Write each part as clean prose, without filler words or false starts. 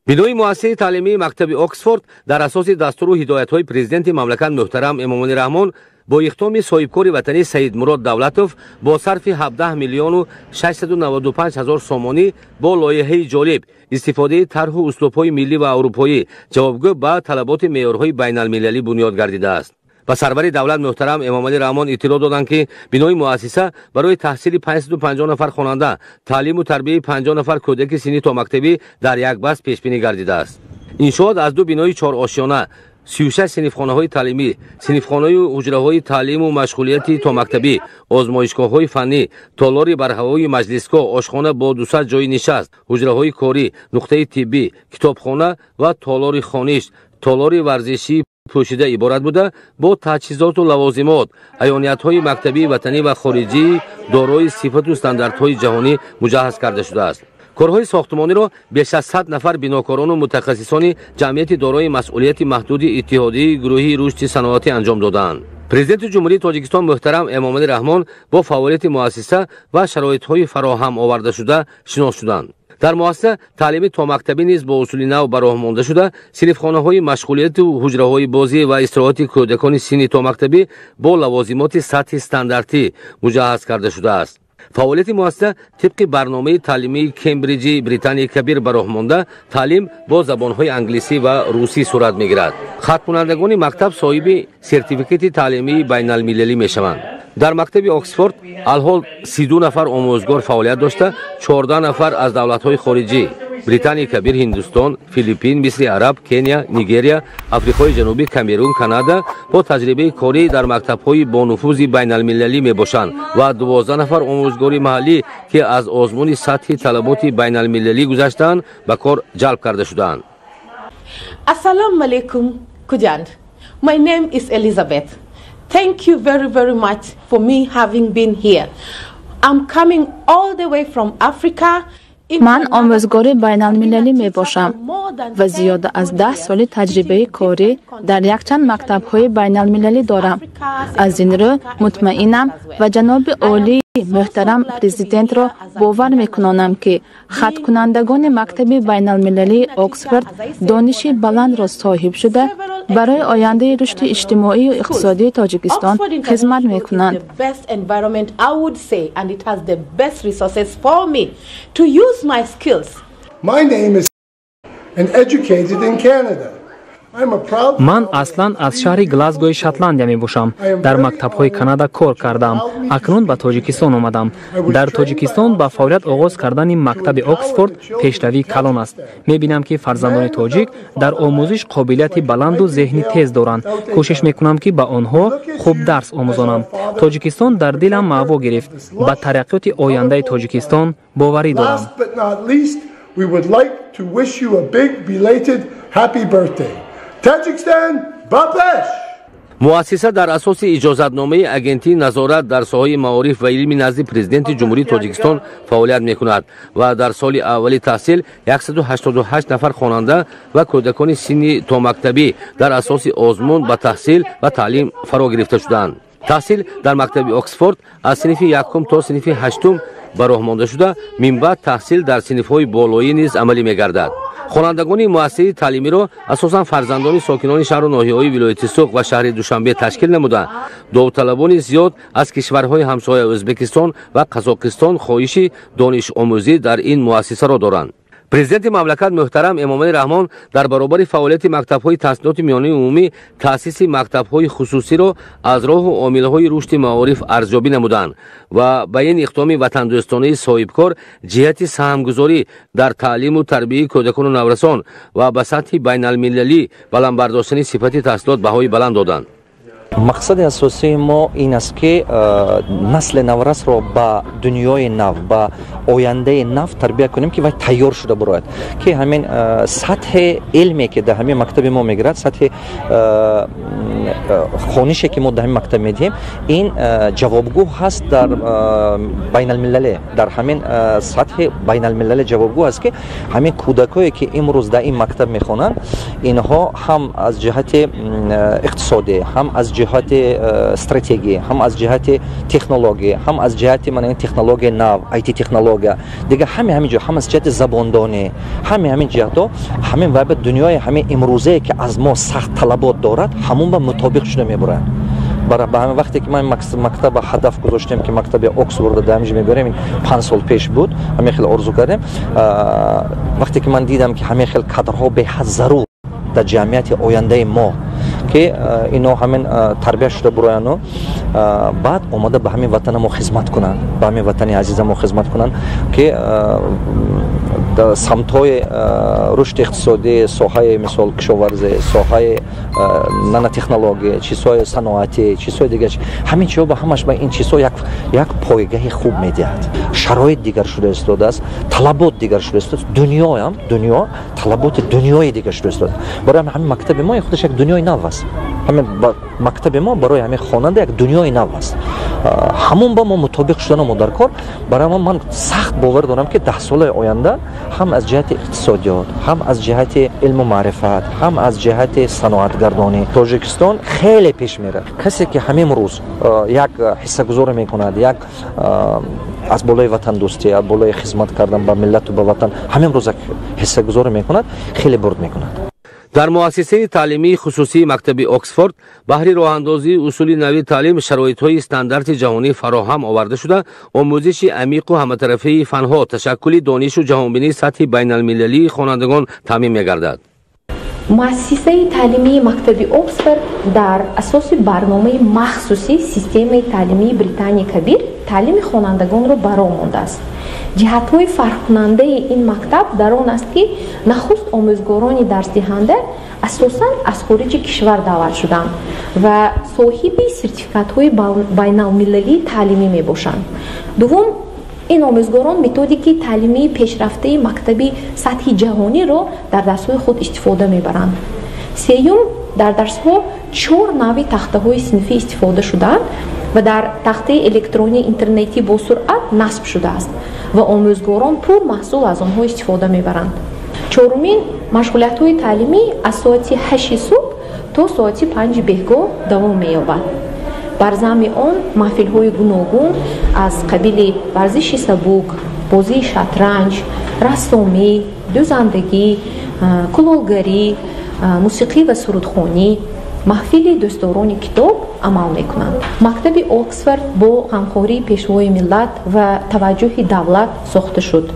бинои муассисаи таълимии мактаби Оксфорд дар асоси дастуру ҳидоятҳои президенти мамлакат муҳтарам Эмомалӣ Раҳмон бо иқтоми соҳибкори ватанӣ Саидмурод Давлатов бо сарфи 17 миллиону 695 ҳазор сомонӣ бо лоиҳаи ҷолиб истифодаи тарҳу услубҳои миллӣ ва аврупоӣ ҷавобгӯ ба талаботи меъёрҳои байналмилалӣ бунёд гардидааст. ба сарвари давлат муҳтарам Эмомалӣ Раҳмон иттилоъ доданд, ки бинои муассиса барои таҳсили 550 нафар хонанда, таълиму тарбияи 50 нафар кӯдаки синни то мактабӣ дар як баст пешбинӣ гардидааст. иншоот аз ду бинои 4 ошёна, 36 синфхонаҳои таълимӣ, синфхонаи ҳуҷраҳои таълиму машғулияти то мактабӣ, озмоишгоҳҳои фаннӣ, толори барҳавои маҷлисгоҳ, ошхона бо 200 ҷойи нишаст, ҳуҷраҳои корӣ, нуқтаи тиббӣ, китобхона ва толори хониш, толори варзишӣ пӯшида иборат буда, бо таҷҳизоту лавозимот, аёниятҳои мактабии ватанӣ ва хориҷӣ дорои сифату стандартҳои ҷаҳонӣ муҷаҳҳаз карда шудааст. корҳои сохтмониро беш аз 100 нафар бинокорону мутахассисони ҷамъияти дорои масъулияти маҳдуди иттиҳодии гурӯҳи рушди саноатӣ анҷом доданд. президенти ҷумҳурии Тоҷикистон муҳтарам Эмомалӣ Раҳмон бо фаъолияти муассиса ва шароитҳои фароҳам овардашуда шинос шуданд. дар муассиса таълими томактабӣ низ бо усули нав бароҳ монда шуда, синфхонаҳои машғулияту ҳуҷраҳои бозӣ ва истироҳати кӯдакони синни томактабӣ бо лавозимоти сатҳи стандартӣ муҷаҳҳаз карда шудааст. фаъолияти муассиса тибқи барномаи таълимии Кембриҷи Британияи Кабир бароҳ монда, таълим бо забонҳои англисӣ ва русӣ сурат мегирад. хатмкунандагони мактаб соҳиби сертификати таълимии байналмилалӣ мешаванд. дар мактаби Оксфорд алҳол 32 нафар омӯзгор фаъолият дошта, 14 нафар аз давлатҳои хориҷӣ Британияи Кабир, Ҳиндустон, Филиппин, Мисри Араб, Кения, Нигерия, Африқои Ҷанубӣ, Камерун, Канада бо таҷрибаи корӣ дар мактабҳои бонуфузи байналмилалӣ мебошанд ва 12 нафар омӯзгори маҳаллӣ, ки аз озмуни сатҳи талаботи байналмилалӣ гузаштаанд, ба кор ҷалб карда шудаанд. Assalamu alaikum, Kujand. My name is Elizabeth. Thank you very, very much for me having been here. I'm coming all the way from Africa. من آموزگاری بین‌المللی می باشم و زیاد از 10 سال تجربه کاری در یکچند مکتب‌های بین‌المللی دارم. از این رو مطمئنم و جناب عالی محترم پرزیدنت را باور می‌کنم که خط کنندگان مکتب بین‌المللی اکسفورد دانش بلند را صاحب شده برای آینده رشد اجتماعی و اقتصادی تاجیکستان خدمت می‌کنند. My name is and educated in Canada. من اصلا از شهر گلاسگوی شاتلندیا می باشم. در مکتب‌های کانادا کار کردم. اکنون به تاجیکستان آمدم. در تاجیکستان با فعالیت آغاز کردن مکتب اکسفورد پیشروی کلان است. می بینم که فرزندان تاجیک در آموزش قابلیت بلند و ذهنی تیز دارند. کوشش می کنم که با آنها خوب درس آموزانم. تاجیکستان در دلم معوا گرفت. با ترقیات آینده تاجیکستان باوری دارم. We would like to wish you a big belated happy birthday. Tajikistan, Babesh! муассиса дар асоси иҷозатномаи агентии назорат дар соҳаи маориф ва илми назди президенти ҷумҳурии Тоҷикистон фаъолият мекунад ва дар соли аввали таҳсил 188 нафар хонанда ва кӯдакони синни томактабӣ дар асоси озмун ба таҳсил ва таълим фаро гирифта шуданд. таҳсил дар мактаби Оксфорд аз синфи 1 то синфи 8 бароҳ монда шуда, минбаъд таҳсил дар синфҳои болоӣ низ амалӣ мегардад. хонандагони муассисаи таълимиро асосан фарзандони сокинони шаҳру ноҳияҳои вилояти Суғ ва шаҳри Душанбе ташкил намуда, довталабони зиёд аз кишварҳои ҳамсоя Ӯзбекистон ва Қазоқистон хоҳиши донишомӯзӣ дар ин муассисаро доранд. президенти мамлакат муҳтарам Эмомалӣ Раҳмон дар баробари фаъолияти мактабҳои таҳсилоти миёнаи умумӣ таъсиси мактабҳои хусусиро аз роҳу омилҳои рушди маориф арзёбӣ намуданд ва ба ин иқдоми ватандӯстонаи соҳибкор ҷиҳати саҳмгузорӣ дар таълиму тарбияи кӯдакону наврасон ва ба сатҳи байналмилалӣ баландбардоштани сифати таҳсилот баҳои баланд доданд. مقصد اساسی ما این است که نسل نورس را به دنیای نو، به آینده نو تربیت کنیم که وای تیار شده برآید، که همین سطح علمی که در همین مکتب ما میگیرد، سطح خوانشی که ما در همین مکتب میدیم، این جوابگو هست در بین المللی، در همین سطح بین المللی جوابگو هست که همین کودکایی که امروز در این مکتب میخوانند، اینها هم از جهت اقتصادی، هم از جهت استراتژی، هم از جهت تکنولوژی، هم از جهت تکنولوژی نو، آیتی تکنولوژی технология دیگه همین جا هم از جهت زباندانی همین جهت همین و به دنیای همین امروزه که از ما سخت طلبات دارد همون به مطابق شده میبرن برای وقتی که من مکتب هدف گذاشتم که مکتب اکسفورد دامج میبریم 5 سال پیش بود همین خیلی آرزو کردم وقتی که من دیدم که همین خیلی کادرها به حد ضرور در جمعیت آینده ما که اینا همین تربیت شده برایانو بعد اومده به همین وطن ما خدمت کنن به همین وطن عزیز ما خدمت کنن که سمت‌های رشد اقتصادی ساحه مثال کشاورزی ساحه نانو تکنولوژی چیزهای صنعتی چیزهای دیگه همین چیزها با همش با این چیزها یک پایگاه خوب میدهد شرایط دیگر شده است طلبات دیگر شده است دنیا طلبات دنیای دیگر شده است برای همین مکتب ما خودش یک دنیای نو است همین مکتب ما برای همین خواننده یک دنیای نو است همون با ما مطابق شدن ما در کار برای من سخت باور دارم که 10 سال آینده هم از جهت اقتصادیات هم از جهت علم و معرفت هم از جهت صنعتگردانی تاجیکستان خیلی پیش میره کسی که همین روز یک حصه گذاری میکند یک از بالای وطن دوستی از بالای خدمت کردن به ملت و به وطن همین روز حصه گذاری میکند خیلی برد میکند در مؤسسه تعلیمی خصوصی مکتب اکسفورد بهر راهاندازی اصول نوی تعلیم شرایط‌های استاندارد جهانی فراهم آورده شده آموزش عمیق و همطرفه فنها تشکل دانش و جهانبینی سطح بین‌المللی خوانندگان تامین می‌گردد. مؤسسه تعلیمی مکتب اکسفورد در اساس برنامه مخصوصی سیستم تعلیمی بریتانیای کبیر تعلیم خوانندگان را برآورده است. جهت‌های فرق‌کننده این مکتب در آن است که نخست آموزگاران درس دهنده اساساً از خارج کشور دعوت شدند و صاحب سرتیفیکات‌های بین‌المللی تعلیمی میباشند. دوم این آموزگاران متدیک تعلیمی پیشرفته مکتبی سطح جهانی را در درس‌های خود استفاده میبرند. سوم در درس‌ها 4 نوع تخته‌های صنفی استفاده شدند و در تخته الکترونی اینترنتی با سرعت نصب شده است و آموزگاران پر محصول از آنها استفاده میبرند. چهارمین مشغولیت‌های تعلیمی از ساعت 8 صبح تا ساعت 5 بهگاه دوام می‌یابد. بر ضمن آن محفل‌های گوناگون از قبیل ورزش سبک، بازی شطرنج، رسامی، دوزندگی، کلالگری، موسیقی و سرودخوانی محفل دوستداران کتاب عمل میکنند. مکتب اکسفورد با همکاری پیشوای ملت و توجه دولت ساخته شد.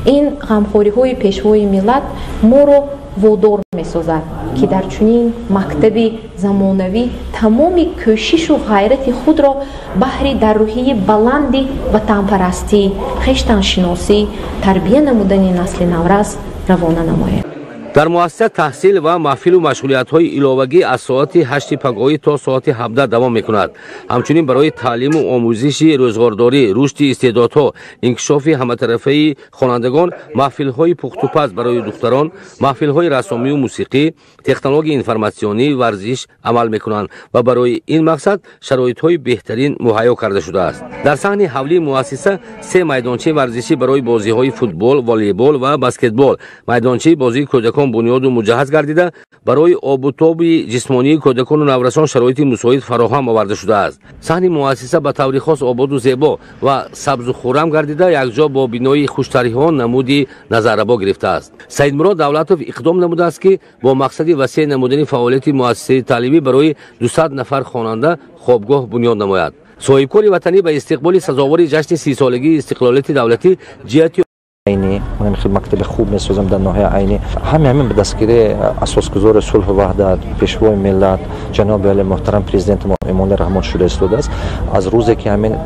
این همکاری های پیشوای ملت ما را وادار میسازد که در چنین مکتب زمانوی تمام کوشش و غیرت خود را بهر در روحیه بلند وطنپرستی، خویشتن شناسی، تربیت نمودن نسل نورس روانه نماید. در مؤسسه تحصیل و محفل و مشغولیت‌های علاوگی از ساعت 8 پگاهی تا ساعت 17 دوام می‌کند. همچنین برای تعلیم و آموزش روزگارداری، رشد استعدادها، انکشاف همطرفه خوانندگان، محفل‌های پخت و پز برای دختران، محفل‌های رسامی و موسیقی، تکنولوژی انفرماسیونی، ورزش عمل می‌کنند و برای این مقصد شرایط‌های بهترین مهیا کرده شده است. در صحن حولی مؤسسه 3 میدانچه ورزشی برای بازی‌های فوتبال، والیبال و بسکتبال، میدانچه بازی کودکان بنیاد و مجهز گردیده برای آب و تاب جسمانی کودکان و نوجوانان شرایط مساعد فراهم آورده شده است. صحن مؤسسه به طور خاص آباد و زیبا و سبز و خرم گردیده یکجا با بینای خوش‌طریحان نمودی نظربا گرفته است. سید مراد دولتوف اقدام نموده است که با مقصد وسیع نمودن فعالیت مؤسسه تعلیمی برای 200 نفر خواننده خوابگاه بنیاد نماید. صاحبکار وطنی به استقبال سزاوار جشن 30 سالگی استقلالیت دولتی جهت عینی من خیلی مکتب خوب می‌سازم در ناحیه عینی همین به دستگیری اساسگذار صلح و وحدت پیشوای ملت جناب علی محترم پرزیدنت ما امام‌الله رحمان شده است از روزی که همین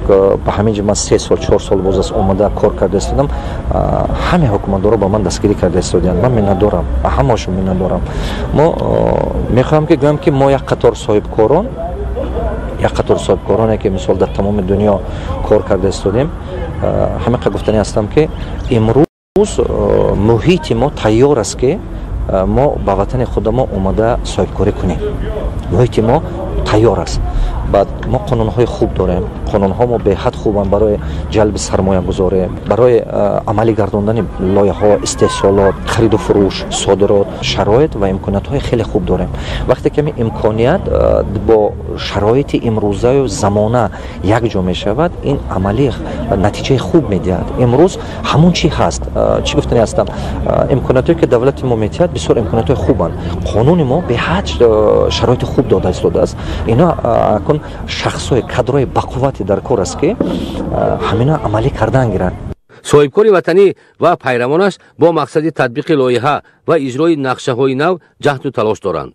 به همین من 3 سال 4 سال باز از اومده کار کرده استم همه حکومت‌ها با من دستگیری کرده استادن من می‌ندارم همه‌شون می‌ندارم ما می‌خوام که گفتم که ما یک قطار صاحبکارانی که مثلا در تمام دنیا کار کرده استادیم همه گفتنی هستم که امروز محیط ما تیار است که ما با وطن خود ما اومده صاحبکاری کنیم. محیط ما تیار است. بعد ما قانون‌های خوب داریم. قانون‌ها ما به حد خوبن برای جلب سرمایه گذاری، برای عملی گرداندن لایحه‌ها، استحصالات، خرید و فروش، صادرات، شرایط و امکانات‌های خیلی خوب داریم. وقتی که امکانیت با шароити имрӯзаю замона якҷо мешавад, ин амалӣ натиҷаи хуб медиҳад. имрӯз ҳамон чӣ ҳаст, чӣ гуфтани ҳастам, имкониятое ки давлати мо метиҳад бисёр имкониятои хубанд. қонуни мо беҳад шароити хуб дода истодааст. Ино акун шахсои кадрои бақуввате дар кор аст ки ҳамина амалӣ кардан гиранд. соҳибкори ватанӣ ва пайравонаш бо мақсади татбиқи лоиҳа ва иҷрои нақшаҳои нав ҷаҳду талош доранд.